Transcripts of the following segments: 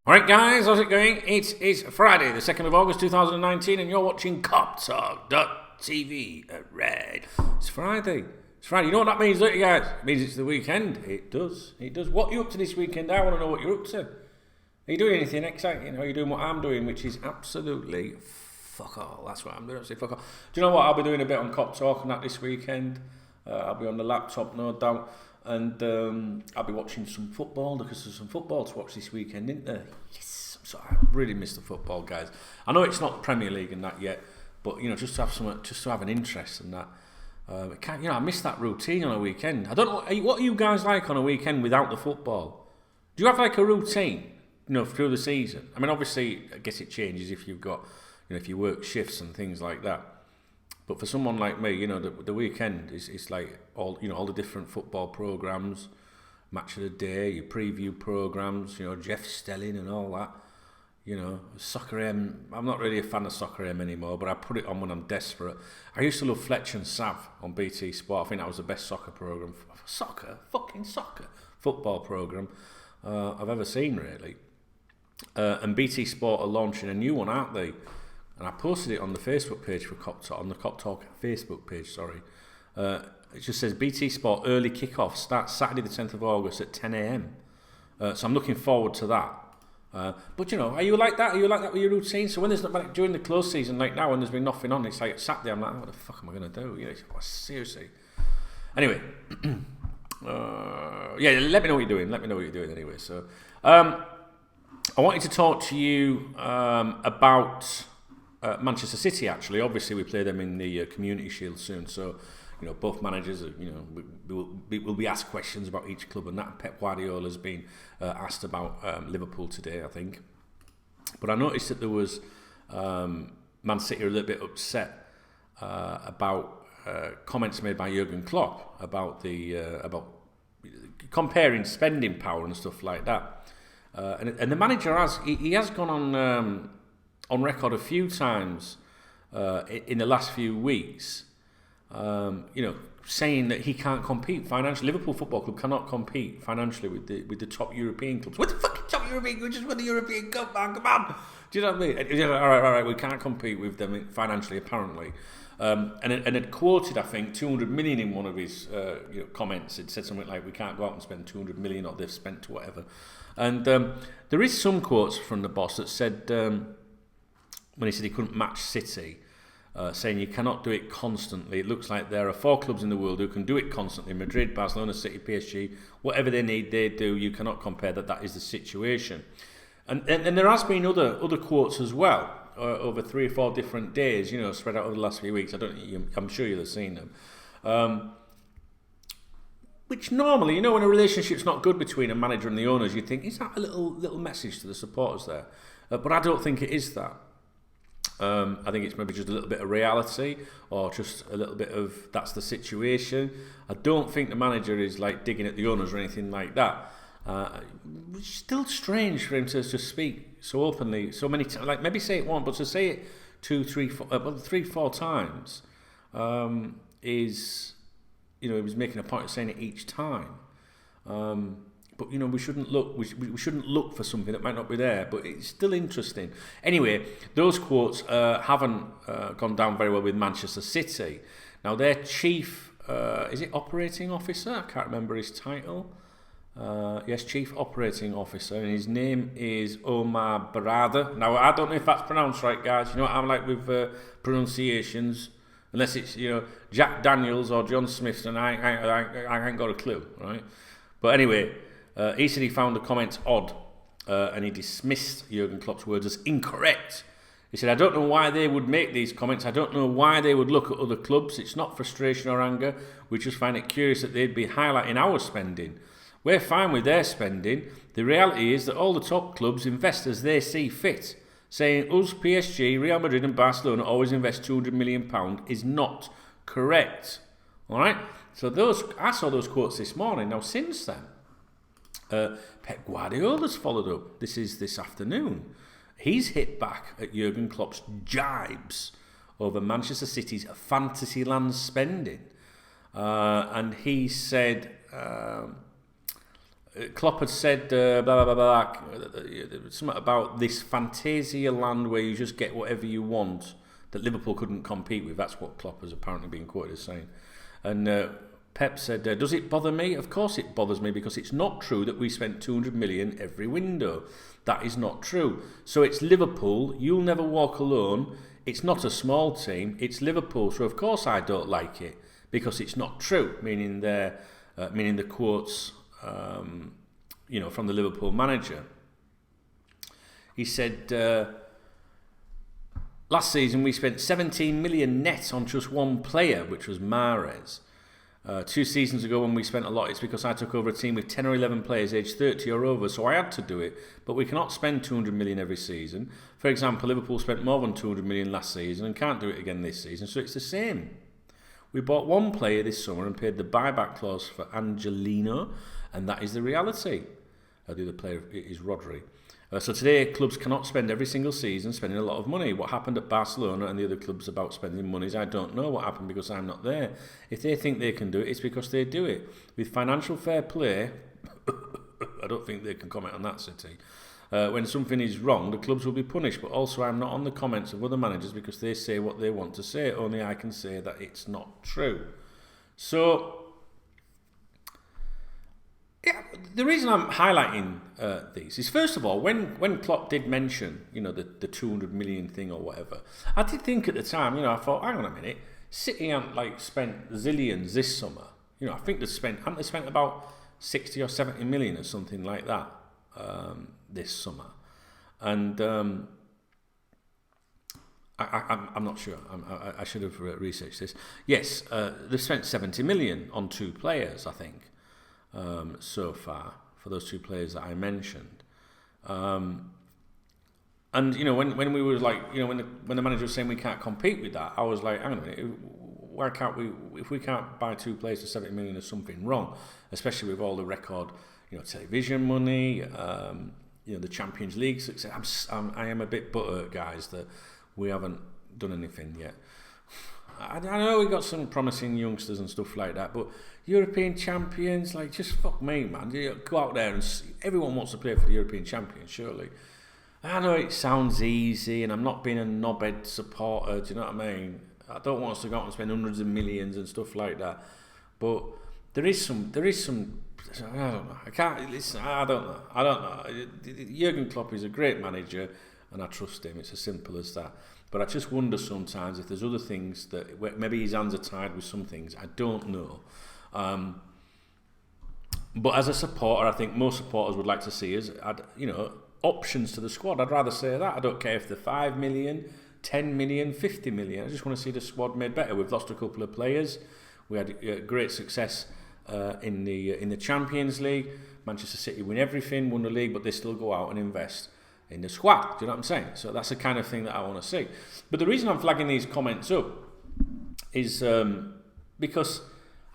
Alright guys, how's it going? It is Friday, the 2nd of August 2019 and you're watching KopTalk.tv at Red. It's Friday. You know what that means, don't you guys? It means it's the weekend. It does. What are you up to this weekend? I want to know what you're up to. Are you doing anything exciting? Are you doing what I'm doing, which is absolutely fuck all. That's what I'm doing, absolutely fuck all. Do you know what? I'll be doing a bit on KopTalk and that this weekend. I'll be on the laptop, no doubt. And I'll be watching some football because there's some football to watch this weekend, isn't there? Yes, I really miss the football, guys. I know it's not the Premier League and that yet, but just to have just to have an interest in that. I miss that routine on a weekend. I don't know what are you guys like on a weekend without the football. Do you have like a routine, through the season? I mean, obviously, I guess it changes if you've got, if you work shifts and things like that. But for someone like me, the weekend is like all the different football programs, match of the day, your preview programs, Jeff Stelling and all that. Soccer M. I'm not really a fan of Soccer M anymore, but I put it on when I'm desperate. I used to love Fletch and Sav on BT Sport. I think that was the best soccer program, football program I've ever seen, really. And BT Sport are launching a new one, aren't they? And I posted it on the Facebook page for KopTalk, on the KopTalk Facebook page, sorry. It just says BT Sport early kickoff starts Saturday the 10th of August at 10 a.m. So I'm looking forward to that. But are you like that? Are you like that with your routine? So when there's not, during the close season, like now, when there's been nothing on, it's like Saturday, I'm like, what the fuck am I going to do? Seriously. Anyway, let me know what you're doing. Anyway. So I wanted to talk to you about Manchester City. Actually, obviously we play them in the Community Shield soon, so both managers will be asked questions about each club, and that Pep Guardiola's been asked about Liverpool today, I think. But I noticed that there was Man City are a little bit upset about comments made by Jurgen Klopp about about comparing spending power and stuff like that, and the manager has gone on record a few times in the last few weeks, saying that he can't compete financially. Liverpool Football Club cannot compete financially with the top European clubs. What the fucking top European clubs? Just win the European Cup, man, come on. Do you know what I mean? All right, we can't compete with them financially, apparently. And it quoted, I think, 200 million in one of his comments. It said something like, we can't go out and spend 200 million, or they've spent whatever. And there is some quotes from the boss that said, when he said he couldn't match City, saying you cannot do it constantly. It looks like there are 4 clubs in the world who can do it constantly: Madrid, Barcelona, City, PSG. Whatever they need, they do. You cannot compare that. That is the situation. And there has been other quotes as well over 3 or 4 different days, spread out over the last few weeks. I'm sure you'll have seen them. Which normally, when a relationship's not good between a manager and the owners, you think, is that a little message to the supporters there? But I don't think it is that. I think it's maybe just a little bit of reality, or just a little bit of that's the situation. I don't think the manager is like digging at the owners or anything like that. It's still strange for him to just speak so openly, so many times. Like, maybe say it once, but to say it 2, 3, 4 times is, he was making a point of saying it each time. But we shouldn't look. We shouldn't look for something that might not be there. But it's still interesting. Anyway, those quotes haven't gone down very well with Manchester City. Now their chief, is it operating officer? I can't remember his title. Yes, chief operating officer, and his name is Omar Barada. Now I don't know if that's pronounced right, guys. You know what I'm like with pronunciations. Unless it's Jack Daniels or John Smith, and I ain't got a clue, right? But anyway. He said he found the comments odd, and he dismissed Jurgen Klopp's words as incorrect. He said, I don't know why they would make these comments. I don't know why they would look at other clubs. It's not frustration or anger. We just find it curious that they'd be highlighting our spending. We're fine with their spending. The reality is that all the top clubs invest as they see fit. Saying us, PSG, Real Madrid and Barcelona always invest £200 million is not correct. All right? So I saw those quotes this morning. Now, since then, Pep Guardiola's followed up. This is this afternoon. He's hit back at Jurgen Klopp's jibes over Manchester City's Fantasyland spending. And he said Klopp had said blah blah blah blah, something about this Fantasia land where you just get whatever you want that Liverpool couldn't compete with. That's what Klopp has apparently been quoted as saying. And Pep said, does it bother me? Of course it bothers me, because it's not true that we spent 200 million every window. That is not true. So it's Liverpool. You'll never walk alone. It's not a small team. It's Liverpool. So of course I don't like it, because it's not true. Meaning the quotes, from the Liverpool manager. He said, last season we spent 17 million net on just one player, which was Mahrez. 2 seasons ago when we spent a lot, it's because I took over a team with 10 or 11 players aged 30 or over, so I had to do it. But we cannot spend 200 million every season. For example, Liverpool spent more than 200 million last season and can't do it again this season, so it's the same. We bought one player this summer and paid the buyback clause for Angelino, and that is the reality. The other player is Rodri. So today, clubs cannot spend every single season spending a lot of money. What happened at Barcelona and the other clubs about spending monies, I don't know what happened, because I'm not there. If they think they can do it, it's because they do it. With financial fair play, I don't think they can comment on that, City. When something is wrong, the clubs will be punished. But also, I'm not on the comments of other managers, because they say what they want to say. Only I can say that it's not true. So, yeah, the reason I'm highlighting these is, first of all, when Klopp did mention, the 200 million thing or whatever, I did think at the time, I thought, hang on a minute, City haven't spent zillions this summer. I think haven't they spent about 60 or 70 million or something like that this summer, and I'm not sure. I should have researched this. Yes, they've spent 70 million on 2 players, I think. So far for those 2 players that I mentioned, and when we were when the manager was saying we can't compete with that, I was like, hang on a minute, why can't we? If we can't buy 2 players for 70 million, there's something wrong, especially with all the record, television money, the Champions League success. I am a bit butthurt, guys, that we haven't done anything yet. I know we got some promising youngsters and stuff like that, but European champions, just fuck me, man. Go out there and everyone wants to play for the European champions, surely. I know it sounds easy, and I'm not being a knobhead supporter, do you know what I mean? I don't want us to go out and spend hundreds of millions and stuff like that, but there is some. I don't know. I can't listen. I don't know. Jurgen Klopp is a great manager, and I trust him. It's as simple as that. But I just wonder sometimes if there's other things that maybe his hands are tied with some things. I don't know. But as a supporter, I think most supporters would like to see us add, options to the squad. I'd rather say that. I don't care if they're 5 million, 10 million, 50 million. I just want to see the squad made better. We've lost a couple of players. We had great success in the Champions League. Manchester City win everything, won the league, but they still go out and invest in the squad. Do you know what I'm saying? So that's the kind of thing that I want to see. But the reason I'm flagging these comments up is because,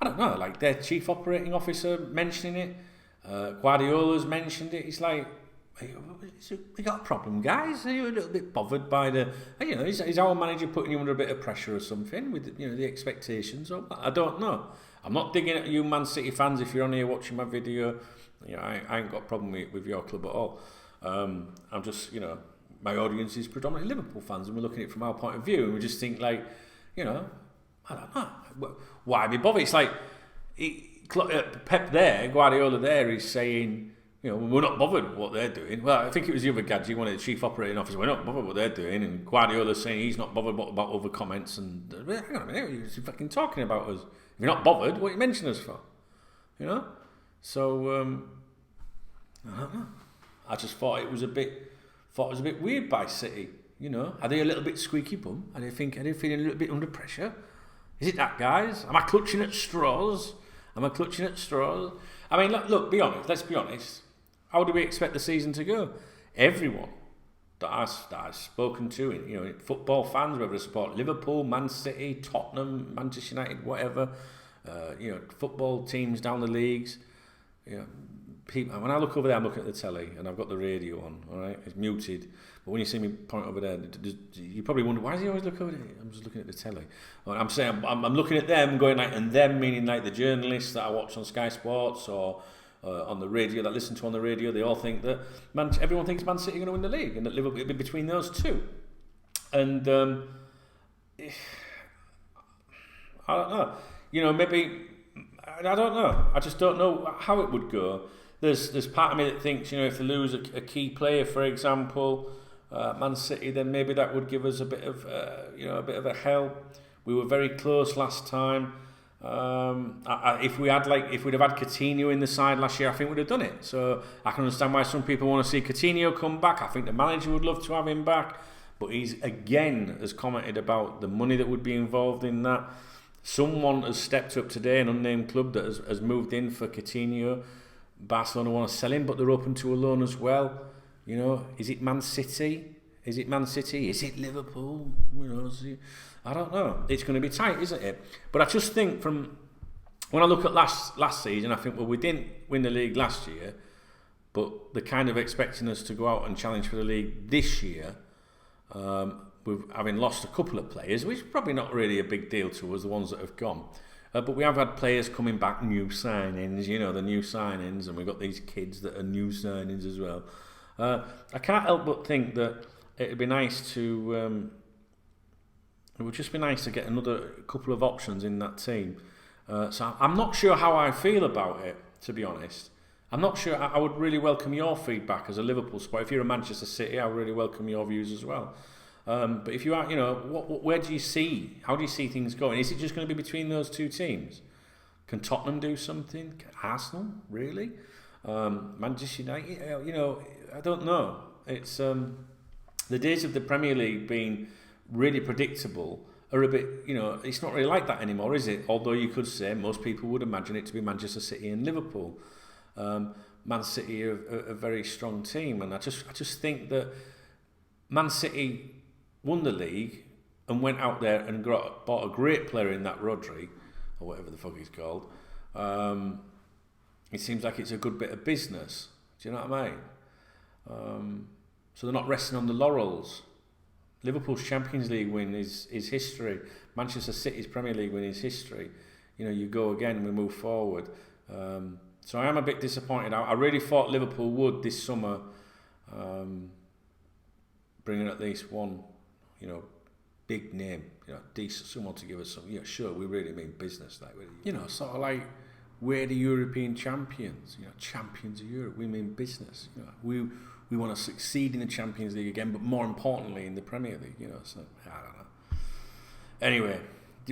I don't know, their chief operating officer mentioning it, Guardiola's mentioned it. It's like, we got a problem, guys. Are you a little bit bothered by is our manager putting you under a bit of pressure or something with the expectations? Or I don't know. I'm not digging at you Man City fans if you're on here watching my video. I ain't got a problem with your club at all. I'm just, my audience is predominantly Liverpool fans, and we're looking at it from our point of view, and we just think I don't know, why be bothered? It's like Pep there, Guardiola there is saying, we're not bothered with what they're doing. Well, I think it was the other gadget, one of the chief operating officers, we're not bothered what they're doing, and Guardiola's saying he's not bothered about other comments, and hang on a minute, you're fucking talking about us. If you're not bothered, what are you mentioning us for? So, I don't know. I just thought it was a bit weird by City. Are they a little bit squeaky bum? Are they feeling a little bit under pressure? Is it that, guys? Am I clutching at straws? I mean, look, be honest. Let's be honest. How do we expect the season to go? Everyone that I've spoken to, football fans, whether they support Liverpool, Man City, Tottenham, Manchester United, whatever, football teams down the leagues, people, when I look over there, I'm looking at the telly and I've got the radio on, all right? It's muted. But when you see me point over there, you probably wonder, why does he always look over there? I'm just looking at the telly. I'm saying, I'm looking at them going and them meaning the journalists that I watch on Sky Sports or on the radio, that listen to on the radio, they all think that everyone thinks Man City are going to win the league and that Liverpool will be between those two. And I don't know. Maybe I don't know. I just don't know how it would go. There's part of me that thinks, if they lose a key player, for example, Man City, then maybe that would give us a bit of a help. We were very close last time. If we'd have had Coutinho in the side last year, I think we'd have done it. So I can understand why some people want to see Coutinho come back. I think the manager would love to have him back, but he's again has commented about the money that would be involved in that. Someone has stepped up today, an unnamed club that has moved in for Coutinho. Barcelona want to sell him, but they're open to a loan as well. Is it Man City? Is it Liverpool? I don't know. It's going to be tight, isn't it? But I just think from when I look at last season, I think, well, we didn't win the league last year, but they're kind of expecting us to go out and challenge for the league this year. With having lost a couple of players, which is probably not really a big deal to us, the ones that have gone. But we have had players coming back, new signings, the new signings, and we've got these kids that are new signings as well. I can't help but think that it'd be nice to... it would just be nice to get another couple of options in that team. So I'm not sure how I feel about it, to be honest. I'm not sure. I would really welcome your feedback as a Liverpool supporter. If you're a Manchester City, I would really welcome your views as well. But if you are, where do you see? How do you see things going? Is it just going to be between those two teams? Can Tottenham do something? Can Arsenal really? Manchester United? I don't know. It's the days of the Premier League being really predictable are a bit. It's not really like that anymore, is it? Although you could say most people would imagine it to be Manchester City and Liverpool. Man City are a very strong team, and I just think that Man City won the league and went out there and bought a great player in that Rodri, or whatever the fuck he's called. It seems like it's a good bit of business. Do you know what I mean? So they're not resting on the laurels. Liverpool's Champions League win is history. Manchester City's Premier League win is history. You go again, we move forward. So I am a bit disappointed. I really thought Liverpool would this summer bring in at least one, big name, decent, someone to give us some. Sure, we really mean business, sort of like we're the European champions, champions of Europe. We mean business. We want to succeed in the Champions League again, but more importantly in the Premier League. So I don't know. Anyway,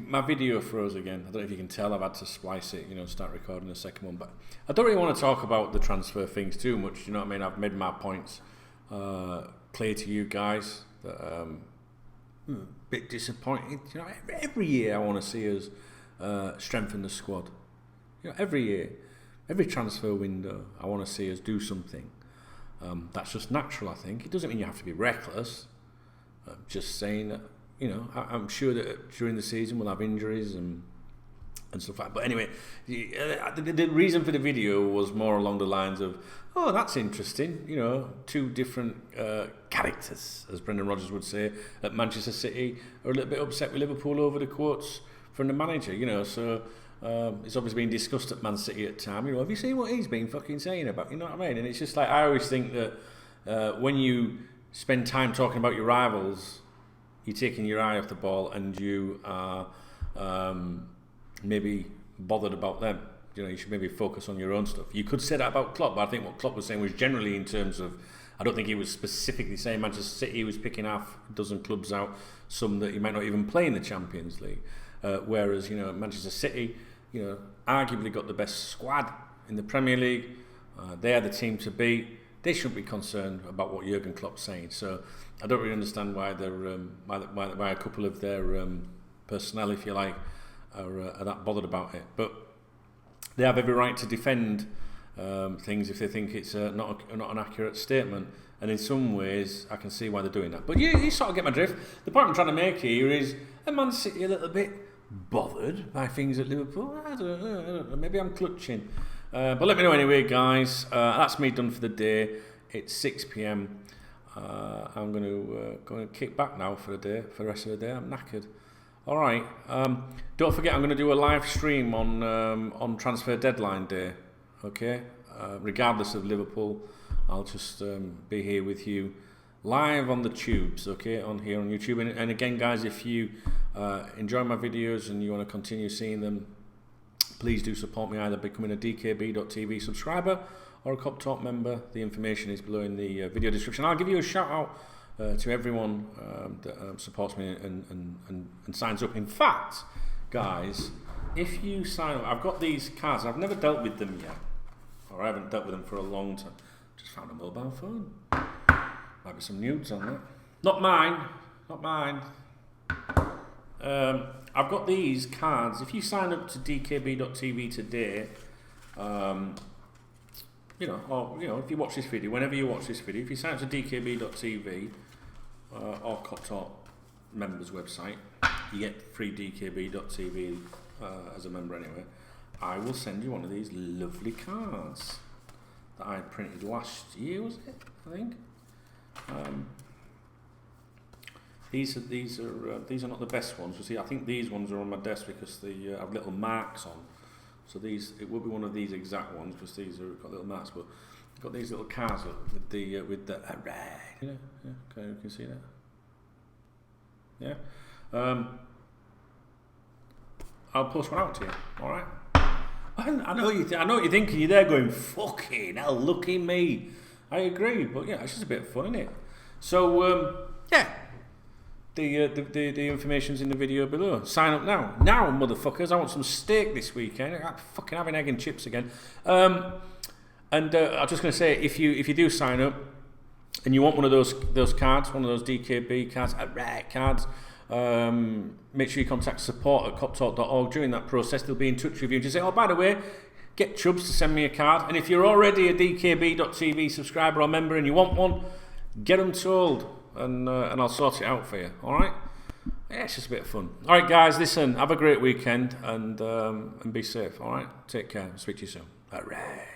my video froze again. I don't know if you can tell. I've had to splice it, start recording the second one. But I don't really want to talk about the transfer things too much. You know what I mean? I've made my points clear to you guys. That a bit disappointed. Every year I want to see us strengthen the squad. Every year, every transfer window, I want to see us do something. That's just natural, I think. It doesn't mean you have to be reckless. I'm just saying that. I'm sure that during the season we'll have injuries and stuff like that. But anyway, the reason for the video was more along the lines of, oh, that's interesting. Two different characters, as Brendan Rodgers would say, at Manchester City are a little bit upset with Liverpool over the quotes from the manager. So it's obviously been discussed at Man City at time. Have you seen what he's been fucking saying about? You know what I mean? And it's just like, I always think that when you spend time talking about your rivals, you're taking your eye off the ball and you are maybe bothered about them. You should maybe focus on your own stuff. You could say that about Klopp, but I think what Klopp was saying was generally in terms of, I don't think he was specifically saying Manchester City. He was picking half a dozen clubs out, some that he might not even play in the Champions League. Whereas, Manchester City, arguably got the best squad in the Premier League. They are the team to beat. They shouldn't be concerned about what Jurgen Klopp's saying. So I don't really understand why they're why a couple of their personnel, if you like, are that bothered about it. But they have every right to defend things if they think it's not an accurate statement. And in some ways, I can see why they're doing that. But you sort of get my drift. The point I'm trying to make here is, are Man City a little bit bothered by things at Liverpool? I don't know. Maybe I'm clutching. But let me know anyway, guys. That's me done for the day. It's 6 p.m. I'm going to go and kick back now for the rest of the day. I'm knackered. All right. Don't forget, I'm going to do a live stream on transfer deadline day. Okay. regardless of Liverpool. I'll just be here with you live on the tubes, okay, on here on YouTube. And again, guys, if you enjoy my videos and you want to continue seeing them, please do support me either becoming a DKB.TV subscriber or a KopTalk member. The information is below in the video description. I'll give you a shout out to everyone that supports me and signs up. In fact, guys, if you sign up, I've got these cards. I've never dealt with them yet, or I haven't dealt with them for a long time. Just found a mobile phone. Might be some nudes on that. Not mine. Not mine. I've got these cards. If you sign up to DKB.TV today, you know, or if you watch this video, whenever you watch this video, if you sign up to DKB.TV or KopTalk members website, you get free DKB.TV as a member anyway. I will send you one of these lovely cards that I printed last year, was it? I think. These are not the best ones. You see, I think these ones are on my desk because they have little marks on. So it will be one of these exact ones because these got little marks. But I've got these little cards with the red. Yeah, okay, you can see that. Yeah. I'll post one out to you. All right. I know I know what you're thinking. You're there going, fucking hell, lucky me. I agree, but yeah, it's just a bit of fun, isn't it? So yeah, the information's in the video below. Sign up now, motherfuckers. I want some steak this weekend. I'm fucking having egg and chips again. And I'm just gonna say, if you do sign up and you want one of those cards, one of those DKB cards, cards. Make sure you contact support at KopTalk.org. During that process, they'll be in touch with you and just say, oh, by the way, get Chubbs to send me a card. And if you're already a DKB.TV subscriber or member and you want one, get them told and I'll sort it out for you. All right? Yeah, it's just a bit of fun. All right, guys, listen, have a great weekend and be safe. All right? Take care. Speak to you soon. All right.